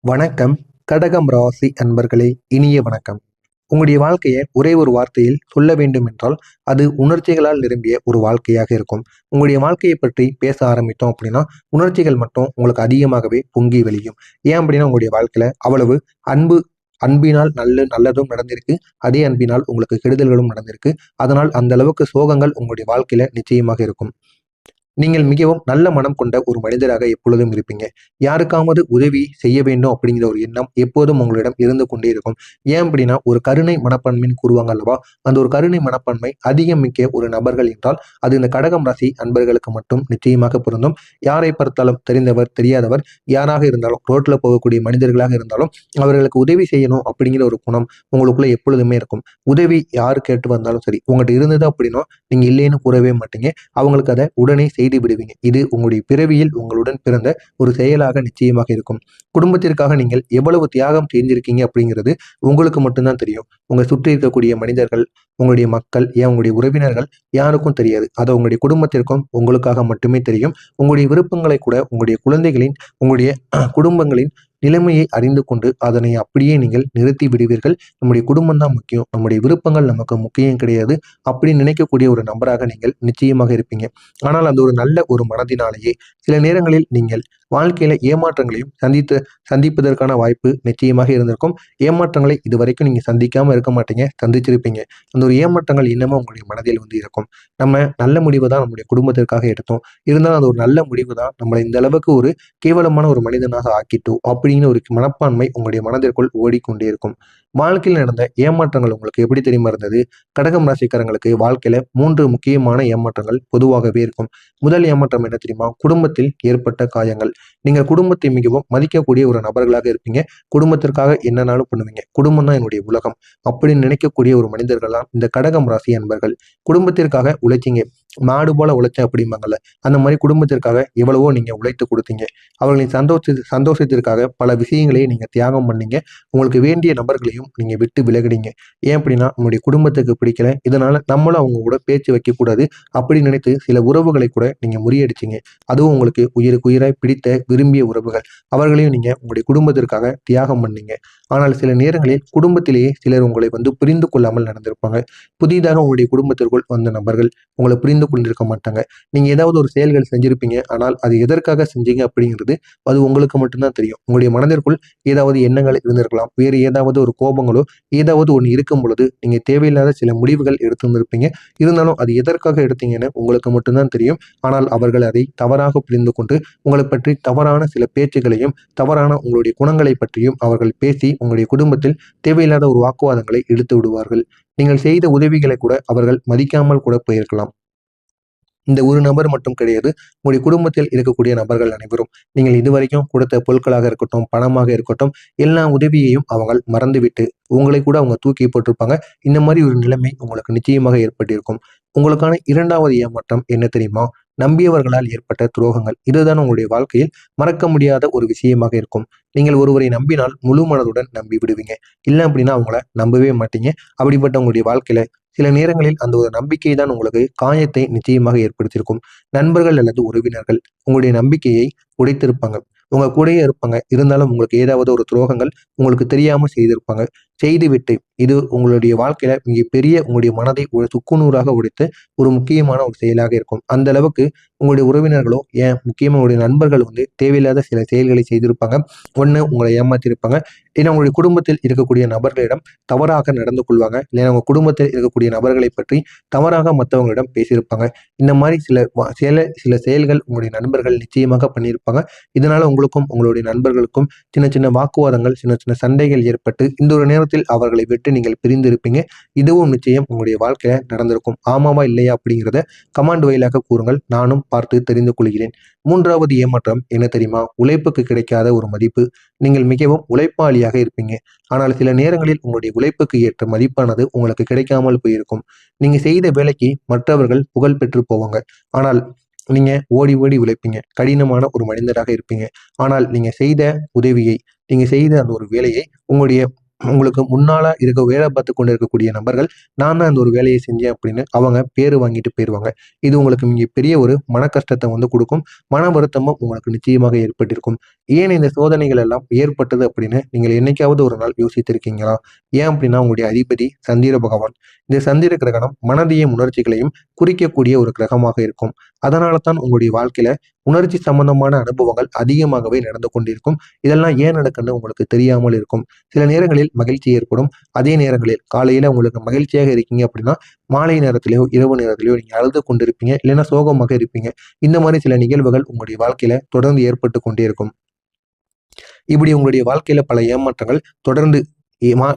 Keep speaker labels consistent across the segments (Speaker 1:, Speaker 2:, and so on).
Speaker 1: வணக்கம். கடகம் ராசி அன்பர்களே, இனிய வணக்கம். உங்களுடைய வாழ்க்கையை ஒரே ஒரு வார்த்தையில் சொல்ல வேண்டும் என்றால் அது உணர்ச்சிகளால் நிரம்பிய ஒரு வாழ்க்கையாக இருக்கும். உங்களுடைய வாழ்க்கையை பற்றி பேச ஆரம்பித்தோம் அப்படின்னா உணர்ச்சிகள் மட்டும் உங்களுக்கு அதிகமாகவே பொங்கி வெளியும். ஏன் அப்படின்னா உங்களுடைய வாழ்க்கையில அவ்வளவு அன்பு அன்பினால் நல்லதும் நடந்திருக்கு. அதே அன்பினால் உங்களுக்கு கெடுதல்களும் நடந்திருக்கு. அதனால் அந்த அளவுக்கு சோகங்கள் உங்களுடைய வாழ்க்கையில நிச்சயமாக இருக்கும். நீங்கள் மிகவும் நல்ல மனம் கொண்ட ஒரு மனிதராக எப்பொழுதும் இருப்பீங்க. யாருக்காவது உதவி செய்ய வேண்டும் அப்படிங்கிற ஒரு எண்ணம் எப்போதும் உங்களிடம் இருந்து கொண்டே இருக்கும். ஏன் அப்படின்னா ஒரு கருணை மனப்பான்மைன்னு கூறுவாங்க அல்லவா? அந்த ஒரு கருணை மனப்பான்மை அதிகம் மிக்க ஒரு நபர்கள் என்றால் அது இந்த கடகம் ராசி அன்பர்களுக்கு மட்டும் நிச்சயமாக பொருந்தும். யாரை பார்த்தாலும் தெரிந்தவர் தெரியாதவர் யாராக இருந்தாலும் ரோட்ல போகக்கூடிய மனிதர்களாக இருந்தாலும் அவர்களுக்கு உதவி செய்யணும் அப்படிங்கிற ஒரு குணம் உங்களுக்குள்ள எப்பொழுதுமே இருக்கும். உதவி யார் கேட்டு வந்தாலும் சரி, உங்கள்கிட்ட இருந்தது அப்படின்னா நீங்க இல்லைன்னு கூறவே மாட்டீங்க. அவங்களுக்கு அதை உடனே செய்து விடுவீங்க. இது உங்களுடைய பிறவியில் உங்களுடன் பிறந்த ஒரு செயலாக நிச்சயமாக இருக்கும். குடும்பத்திற்காக நீங்கள் எவ்வளவு தியாகம் செஞ்சிருக்கீங்க அப்படிங்கிறது உங்களுக்கு மட்டும்தான் தெரியும். உங்க சுற்றி இருக்கக்கூடிய மனிதர்கள், உங்களுடைய மக்கள், ஏன் உங்களுடைய உறவினர்கள் யாருக்கும் தெரியாது. அது உங்களுடைய குடும்பத்திற்கும் உங்களுக்காக மட்டுமே தெரியும். உங்களுடைய விருப்பங்களை கூட உங்களுடைய குழந்தைகளின், உங்களுடைய குடும்பங்களின் நிலைமையை அறிந்து கொண்டு அதனை அப்படியே நீங்கள் நிறுத்தி விடுவீர்கள். நம்முடைய குடும்பம் தான் முக்கியம், நம்முடைய விருப்பங்கள் நமக்கு முக்கியம் கிடையாது அப்படின்னு நினைக்கக்கூடிய ஒரு நபராக நீங்கள் நிச்சயமாக இருப்பீங்க. ஆனால் அந்த ஒரு நல்ல ஒரு மனதினாலேயே சில நேரங்களில் நீங்கள் வாழ்க்கையில ஏமாற்றங்களையும் சந்திப்பதற்கான வாய்ப்பு நிச்சயமாக இருந்திருக்கும். ஏமாற்றங்களை இதுவரைக்கும் நீங்க சந்திக்காம இருக்க மாட்டீங்க, சந்திச்சிருப்பீங்க. அந்த ஒரு ஏமாற்றங்கள் இன்னமும் உங்களுடைய மனதில் இருக்கும். நம்ம நல்ல முடிவு தான் நம்முடைய குடும்பத்திற்காக எடுத்தோம். இருந்தாலும் அது ஒரு நல்ல முடிவு தான் நம்மளை இந்த அளவுக்கு ஒரு கேவலமான ஒரு மனிதனாக ஆக்கிட்டோம் அப்படிங்கிற ஒரு மனப்பான்மை உங்களுடைய மனதிற்குள் ஓடிக்கொண்டே இருக்கும். வாழ்க்கையில் நடந்த ஏமாற்றங்கள் உங்களுக்கு எப்படி தெரியுமா இருந்தது? கடகம் ராசிக்காரங்களுக்கு வாழ்க்கையில 3 முக்கியமான ஏமாற்றங்கள் பொதுவாகவே இருக்கும். முதல் ஏமாற்றம் என்ன தெரியுமா? குடும்பத்தில் ஏற்பட்ட காயங்கள். நீங்க குடும்பத்தை மிகவும் மதிக்கக்கூடிய ஒரு நபர்களாக இருப்பீங்க. குடும்பத்திற்காக என்னன்னாலும் பண்ணுவீங்க. குடும்பம் தான் என்னுடைய உலகம் அப்படின்னு நினைக்கக்கூடிய ஒரு மனிதர்கள் தான் இந்த கடகம் ராசி அன்பர்கள். குடும்பத்திற்காக உழைச்சிங்க. மாடு போல உழைச்சேன் அப்படிம்பாங்கல்ல, அந்த மாதிரி குடும்பத்திற்காக எவ்வளவோ நீங்க உழைத்து கொடுத்தீங்க. அவர்களின் சந்தோஷத்திற்காக பல விஷயங்களையும் நீங்க தியாகம் பண்ணீங்க. உங்களுக்கு வேண்டிய நபர்களையும் நீங்க விட்டு விலகினீங்க. ஏன் அப்படின்னா உங்களுடைய குடும்பத்துக்கு பிடிக்கல, இதனால நம்மளும் அவங்க கூட பேச்சு வைக்கக்கூடாது அப்படி நினைத்து சில உறவுகளை கூட நீங்க முறியடிச்சீங்க. அதுவும் உங்களுக்கு உயிருக்கு உயிராய் பிடித்த விரும்பிய உறவுகள், அவர்களையும் நீங்க உங்களுடைய குடும்பத்திற்காக தியாகம் பண்ணீங்க. ஆனால் சில நேரங்களில் குடும்பத்திலேயே சிலர் உங்களை புரிந்து கொள்ளாமல் நடந்திருப்பாங்க. புதிதாக உங்களுடைய குடும்பத்திற்குள் வந்த நபர்கள் உங்களை புரிந்து கொண்டிருக்க மாட்டாங்க. நீங்க ஏதாவது ஒரு செயல்கள் செஞ்சிருப்பீங்க, ஆனால் அது எதற்காக செஞ்சீங்க அப்படிங்கிறது அது உங்களுக்கு மட்டும்தான் தெரியும். உங்களுடைய மனதிற்குள் ஏதாவது எண்ணங்கள் இருந்திருக்கலாம், வேறு ஏதாவது ஒரு கோபங்களோ ஏதாவது ஒன்று இருக்கும் பொழுது நீங்க தேவையில்லாத சில முடிவுகள் எடுத்திருந்திருப்பீங்க. இருந்தாலும் அது எதற்காக எடுத்தீங்கன்னு உங்களுக்கு மட்டும்தான் தெரியும். ஆனால் அவர்கள் அதை தவறாக புரிந்து கொண்டு உங்களை பற்றி தவறான சில பேச்சுகளையும் தவறான உங்களுடைய குணங்களை பற்றியும் அவர்கள் பேசி உங்களுடைய குடும்பத்தில் தேவையில்லாத ஒரு வாக்குவாதங்களை இழுத்து விடுவார்கள். நீங்கள் செய்த உதவிகளை கூட அவர்கள் மதிக்காமல் கூட போயிருக்கலாம். இந்த ஒரு நபர் மட்டும் கிடையாது. உங்களுடைய குடும்பத்தில் இருக்கக்கூடிய நபர்கள் அனைவரும் நீங்கள் இதுவரைக்கும் கொடுத்த பொருட்களாக இருக்கட்டும், பணமாக இருக்கட்டும், எல்லா உதவியையும் அவங்க மறந்துவிட்டு உங்களை கூட அவங்க தூக்கி போட்டிருப்பாங்க. இந்த மாதிரி ஒரு நிலைமை உங்களுக்கு நிச்சயமாக ஏற்பட்டிருக்கும். உங்களுக்கான 2வது ஏமாற்றம் என்ன தெரியுமா? நம்பியவர்களால் ஏற்பட்ட துரோகங்கள். இதுதான் உங்களுடைய வாழ்க்கையில் மறக்க முடியாத ஒரு விஷயமாக இருக்கும். நீங்கள் ஒருவரை நம்பினால் முழு மனதுடன் நம்பி விடுவீங்க. இல்லை அப்படின்னா அவங்கள நம்பவே மாட்டீங்க. அப்படிப்பட்ட உங்களுடைய வாழ்க்கையில சில நேரங்களில் அந்த ஒரு நம்பிக்கை தான் உங்களுக்கு காயத்தை நிச்சயமாக ஏற்படுத்தியிருக்கும். நண்பர்கள் அல்லது உறவினர்கள் உங்களுடைய நம்பிக்கையை உடைத்திருப்பாங்க. உங்க கூடயே இருப்பாங்க. இருந்தாலும் உங்களுக்கு ஏதாவது ஒரு துரோகங்கள் உங்களுக்கு தெரியாம செய்திருப்பாங்க. செய்துவிட்டு இது உங்களுடைய வாழ்க்கையில மிகப்பெரிய உங்களுடைய மனதை ஒரு சுக்குநூறாக உடைத்து ஒரு முக்கியமான ஒரு செயலாக இருக்கும். அந்த அளவுக்கு உங்களுடைய உறவினர்களோ ஏன் முக்கியமா உங்களுடைய நண்பர்கள் தேவையில்லாத சில செயல்களை செய்திருப்பாங்க. ஒண்ணு உங்களை ஏமாத்திருப்பாங்க. ஏன்னா உங்களுடைய குடும்பத்தில் இருக்கக்கூடிய நபர்களிடம் தவறாக நடந்து கொள்வாங்க. இல்லைன்னா உங்க குடும்பத்தில் இருக்கக்கூடிய நபர்களை பற்றி தவறாக மற்றவங்களிடம் பேசியிருப்பாங்க. இந்த மாதிரி சில செயல்கள் உங்களுடைய நண்பர்கள் நிச்சயமாக பண்ணியிருப்பாங்க. இதனால உங்களுக்கும் உங்களுடைய நண்பர்களுக்கும் சின்ன சின்ன வாக்குவாதங்கள், சின்ன சின்ன சண்டைகள் ஏற்பட்டு இந்த ஒரு நேரத்தில் அவர்களை விட்டு நீங்கள் பிரிந்திருப்பீங்க. இதுவும் நிச்சயம் உங்களுடைய வாழ்க்கையில நடந்திருக்கும். ஆமாவா இல்லையா அப்படிங்கிறத கமாண்ட் வாயிலாக கூறுங்கள். நானும் பார்த்து தெரிந்து கொள்கிறேன். 3வது ஏமாற்றம் என்ன தெரியுமா? உழைப்புக்கு கிடைக்காத ஒரு மதிப்பு. நீங்கள் மிகவும் உழைப்பாளியாக இருப்பீங்க. ஆனால் சில நேரங்களில் உங்களுடைய உழைப்புக்கு ஏற்ற மதிப்பானது உங்களுக்கு கிடைக்காமல் போயிருக்கும். நீங்க செய்த வேலைக்கு மற்றவர்கள் புகழ் பெற்று போவாங்க. ஆனால் நீங்க ஓடி ஓடி உழைப்பீங்க. கடினமான ஒரு மனிதராக இருப்பீங்க. ஆனால் நீங்க செய்த உதவியை, நீங்க செய்த அந்த ஒரு வேலையை உங்களுடைய உங்களுக்கு முன்னால வேலை பார்த்து கொண்டு இருக்கக்கூடிய நபர்கள் நான் தான் இந்த ஒரு வேலையை செஞ்சேன் அப்படின்னு அவங்க பேரு வாங்கிட்டு போயிடுவாங்க. இது உங்களுக்கு மிக பெரிய ஒரு மன கஷ்டத்தை கொடுக்கும். மன வருத்தமும் உங்களுக்கு நிச்சயமாக ஏற்பட்டிருக்கும். ஏன் இந்த சோதனைகள் எல்லாம் ஏற்பட்டது அப்படின்னு நீங்கள் என்னைக்காவது ஒரு நாள் யோசித்திருக்கீங்களா? ஏன் அப்படின்னா உங்களுடைய அதிபதி சந்திர பகவான். இந்த சந்திர கிரகணம் மனதையும் உணர்ச்சிகளையும் குறிக்கக்கூடிய ஒரு கிரகமாக இருக்கும். அதனால தான் உங்களுடைய வாழ்க்கையில உணர்ச்சி சம்பந்தமான அனுபவங்கள் அதிகமாகவே நடந்து கொண்டிருக்கும். இதெல்லாம் ஏன் நடக்குன்னு உங்களுக்கு தெரியாமல் இருக்கும். சில நேரங்களில் மகிழ்ச்சி ஏற்படும். அதே நேரங்களில் காலையில உங்களுக்கு மகிழ்ச்சியாக இருக்கீங்க அப்படின்னா மாலை நேரத்திலேயோ இரவு நேரத்திலேயோ நீங்க அழுது கொண்டிருப்பீங்க, இல்லைன்னா சோகமாக இருப்பீங்க. இந்த மாதிரி சில நிகழ்வுகள் உங்களுடைய வாழ்க்கையில தொடர்ந்து ஏற்பட்டு கொண்டே இருக்கும். இப்படி உங்களுடைய வாழ்க்கையில பல ஏமாற்றங்கள் தொடர்ந்து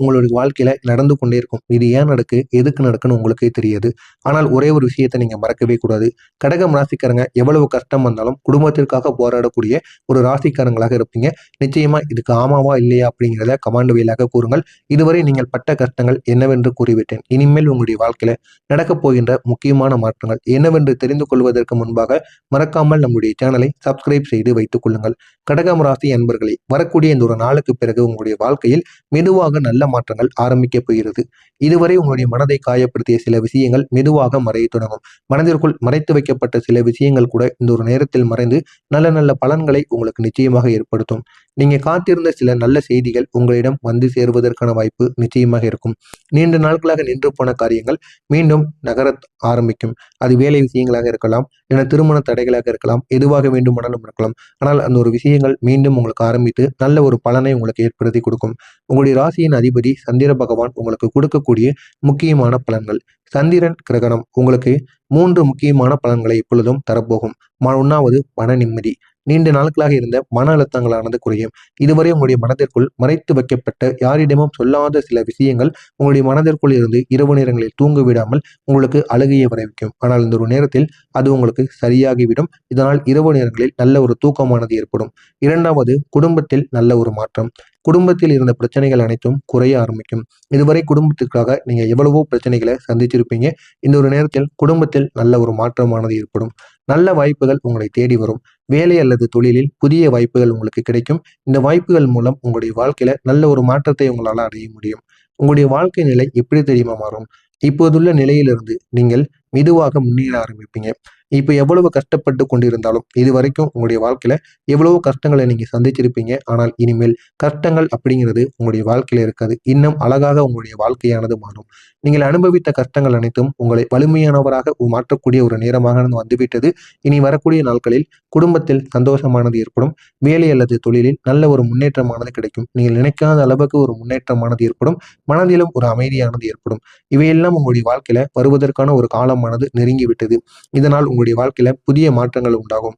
Speaker 1: உங்களுடைய வாழ்க்கையில நடந்து கொண்டே இருக்கும். இது ஏன் நடக்கு, எதுக்கு நடக்குன்னு உங்களுக்கே தெரியாது. ஆனால் ஒரே ஒரு விஷயத்தை நீங்க மறக்கவே கூடாது. கடகம் ராசிக்காரங்க எவ்வளவு கஷ்டம் வந்தாலும் குடும்பத்திற்காக போராடக்கூடிய ஒரு ராசிக்காரங்களாக இருப்பீங்க. நிச்சயமா இதுக்கு ஆமாவா இல்லையா அப்படிங்கிறத கமெண்ட் வாயிலாக கூறுங்கள். இதுவரை நீங்கள் பட்ட கஷ்டங்கள் என்னவென்று கூறிவிட்டேன். இனிமேல் உங்களுடைய வாழ்க்கையில நடக்கப் போகின்ற முக்கியமான மாற்றங்கள் என்னவென்று தெரிந்து கொள்வதற்கு முன்பாக மறக்காமல் நம்முடைய சேனலை சப்ஸ்கிரைப் செய்து வைத்துக் கொள்ளுங்கள். கடகம் ராசி அன்பர்களே, வரக்கூடிய இந்த ஒரு நாளுக்கு பிறகு உங்களுடைய வாழ்க்கையில் மெதுவாக நல்ல மாற்றங்கள் ஆரம்பிக்க போகிறது. இதுவரை உங்களுடைய மனதை காயப்படுத்திய சில விஷயங்கள் மெதுவாக மறைய தொடங்கும். மனதிற்குள் மறைத்து வைக்கப்பட்ட சில விஷயங்கள் கூட இந்த ஒரு நேரத்தில் மறைந்து நல்ல நல்ல பலன்களை உங்களுக்கு நிச்சயமாக ஏற்படுத்தும். நீங்க காத்திருந்த சில நல்ல செய்திகள் உங்களிடம் வந்து சேருவதற்கான வாய்ப்பு நிச்சயமாக இருக்கும். நீண்ட நாட்களாக நின்று போன காரியங்கள் மீண்டும் நகர ஆரம்பிக்கும். அது வேலை விஷயங்களாக இருக்கலாம், என திருமண தடைகளாக இருக்கலாம், எதுவாக வேண்டுமானாலும் இருக்கலாம். ஆனால் அந்த ஒரு விஷயங்கள் மீண்டும் உங்களுக்கு ஆரம்பித்து நல்ல ஒரு பலனை உங்களுக்கு ஏற்படுத்தி கொடுக்கும். உங்களுடைய ராசியின் அதிபதி சந்திர பகவான் உங்களுக்கு கொடுக்கக்கூடிய முக்கியமான பலன்கள். சந்திரன் கிரகணம் உங்களுக்கு 3 முக்கியமான பலன்களை எப்பொழுதும் தரப்போகும். 1வது மன நிம்மதி. நீண்ட நாட்களாக இருந்த மன அழுத்தங்களானது குறையும். இதுவரை உங்களுடைய மனதிற்குள் மறைத்து வைக்கப்பட்ட யாரிடமும் சொல்லாத சில விஷயங்கள் உங்களுடைய மனதிற்குள் இருந்து இரவு நேரங்களில் தூங்க விடாமல் உங்களுக்கு அழுகையை வரவைக்கும். ஆனால் இந்த ஒரு நேரத்தில் அது உங்களுக்கு சரியாகிவிடும். இதனால் இரவு நேரங்களில் நல்ல ஒரு தூக்கமானது ஏற்படும். 2வது குடும்பத்தில் நல்ல ஒரு மாற்றம். குடும்பத்தில் இருந்த பிரச்சனைகள் அனைத்தும் குறைய ஆரம்பிக்கும். இதுவரை குடும்பத்திற்காக நீங்க எவ்வளவோ பிரச்சனைகளை சந்திச்சிருப்பீங்க. இந்த ஒரு நேரத்தில் குடும்பத்தில் நல்ல ஒரு மாற்றமானது ஏற்படும். நல்ல வாய்ப்புகள் உங்களை தேடி வரும். வேலை அல்லது தொழிலில் புதிய வாய்ப்புகள் உங்களுக்கு கிடைக்கும். இந்த வாய்ப்புகள் மூலம் உங்களுடைய வாழ்க்கையில நல்ல ஒரு மாற்றத்தை உங்களால் அடைய முடியும். உங்களுடைய வாழ்க்கை நிலை எப்படி தெரியுமா மாறும்? இப்போதுள்ள நிலையிலிருந்து நீங்கள் மெதுவாக முன்னேற ஆரம்பிப்பீங்க. இப்ப எவ்வளவு கஷ்டப்பட்டு கொண்டிருந்தாலும் இதுவரைக்கும் உங்களுடைய வாழ்க்கையில எவ்வளவோ கஷ்டங்களை நீங்க சந்திச்சிருப்பீங்க. ஆனால் இனிமேல் கஷ்டங்கள் அப்படிங்கிறது உங்களுடைய வாழ்க்கையில இருக்காது. இன்னும் அழகாக உங்களுடைய வாழ்க்கையானது மாறும். நீங்கள் அனுபவித்த கஷ்டங்கள் அனைத்தும் உங்களை வலிமையானவராக மாற்றக்கூடிய ஒரு நேரமாக வந்துவிட்டது. இனி வரக்கூடிய நாட்களில் குடும்பத்தில் சந்தோஷமானது ஏற்படும். வேலை அல்லது தொழிலில் நல்ல ஒரு முன்னேற்றமானது கிடைக்கும். நீங்கள் நினைக்காத அளவுக்கு ஒரு முன்னேற்றமானது ஏற்படும். மனதிலும் ஒரு அமைதியானது ஏற்படும். இவையெல்லாம் உங்களுடைய வாழ்க்கையில வருவதற்கான ஒரு காலமானது நெருங்கிவிட்டது. இதனால் உங்களுடைய வாழ்க்கையில புதிய மாற்றங்கள் உண்டாகும்.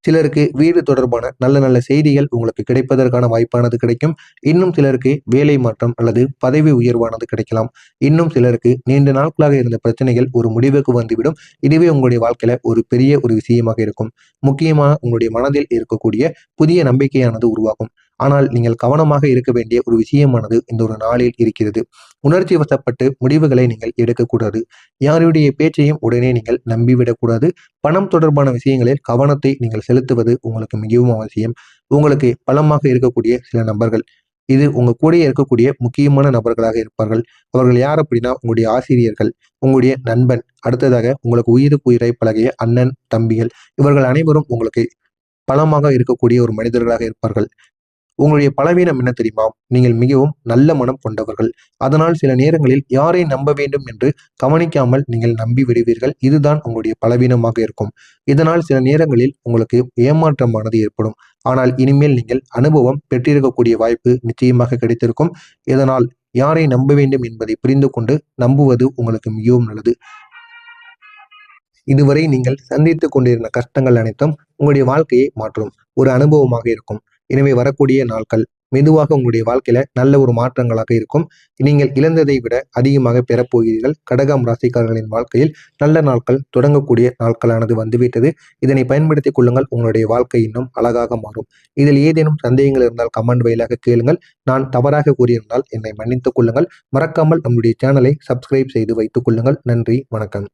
Speaker 1: சிலருக்கு வீடு தொடர்பான நல்ல நல்ல செய்திகள் உங்களுக்கு கிடைப்பதற்கான வாய்ப்பானது கிடைக்கும். இன்னும் சிலருக்கு வேலை மாற்றம் அல்லது பதவி உயர்வானது கிடைக்கலாம். இன்னும் சிலருக்கு நீண்ட நாட்களாக இருந்த பிரச்சனைகள் ஒரு முடிவுக்கு வந்துவிடும். இதுவே உங்களுடைய வாழ்க்கையில ஒரு பெரிய ஒரு விஷயமாக இருக்கும். முக்கியமாக உங்களுடைய மனதில் இருக்கக்கூடிய புதிய நம்பிக்கையானது உருவாகும். ஆனால் நீங்கள் கவனமாக இருக்க வேண்டிய ஒரு விஷயமானது இந்த ஒரு நாளில் இருக்கிறது. உணர்ச்சி வசப்பட்டு முடிவுகளை நீங்கள் எடுக்கக்கூடாது. யாருடைய பேச்சையும் உடனே நீங்கள் நம்பிவிடக்கூடாது. பணம் தொடர்பான விஷயங்களில் கவனத்தை நீங்கள் செலுத்துவது உங்களுக்கு மிகவும் அவசியம். உங்களுக்கு பலமாக இருக்கக்கூடிய சில நபர்கள், இது உங்க கூட இருக்கக்கூடிய முக்கியமான நபர்களாக இருப்பார்கள். அவர்கள் யார் அப்படின்னா உங்களுடைய ஆசிரியர்கள், உங்களுடைய நண்பன், அடுத்ததாக உங்களுக்கு உயிருக்கு உயிரை பழகிய அண்ணன் தம்பிகள். இவர்கள் அனைவரும் உங்களுக்கு பலமாக இருக்கக்கூடிய ஒரு மனிதர்களாக இருப்பார்கள். உங்களுடைய பலவீனம் என்ன தெரியுமா? நீங்கள் மிகவும் நல்ல மனம் கொண்டவர்கள். அதனால் சில நேரங்களில் யாரை நம்ப வேண்டும் என்று கவனிக்காமல் நீங்கள் நம்பி விடுவீர்கள். இதுதான் உங்களுடைய பலவீனமாக இருக்கும். இதனால் சில நேரங்களில் உங்களுக்கு ஏமாற்றமானது ஏற்படும். ஆனால் இனிமேல் நீங்கள் அனுபவம் பெற்றிருக்கக்கூடிய வாய்ப்பு நிச்சயமாக கிடைத்திருக்கும். இதனால் யாரை நம்ப வேண்டும் என்பதை புரிந்து கொண்டு நம்புவது உங்களுக்கு மிகவும் நல்லது. இதுவரை நீங்கள் சந்தித்துக் கொண்டிருந்த கஷ்டங்கள் அனைத்தும் உங்களுடைய வாழ்க்கையை மாற்றும் ஒரு அனுபவமாக இருக்கும். எனவே வரக்கூடிய நாட்கள் மெதுவாக உங்களுடைய வாழ்க்கையில நல்ல ஒரு மாற்றங்களாக இருக்கும். நீங்கள் இழந்ததை விட அதிகமாக பெறப்போகிறீர்கள். கடகம் ராசிக்காரர்களின் வாழ்க்கையில் நல்ல நாட்கள் தொடங்கக்கூடிய நாட்களானது வந்துவிட்டது. இதனை பயன்படுத்திக் கொள்ளுங்கள். உங்களுடைய வாழ்க்கை இன்னும் அழகாக மாறும். இதில் ஏதேனும் சந்தேகங்கள் இருந்தால் கமெண்ட் வாயிலாக கேளுங்கள். நான் தவறாக கூறியிருந்தால் என்னை மன்னித்துக் கொள்ளுங்கள். மறக்காமல் நம்முடைய சேனலை சப்ஸ்கிரைப் செய்து வைத்துக் கொள்ளுங்கள். நன்றி, வணக்கம்.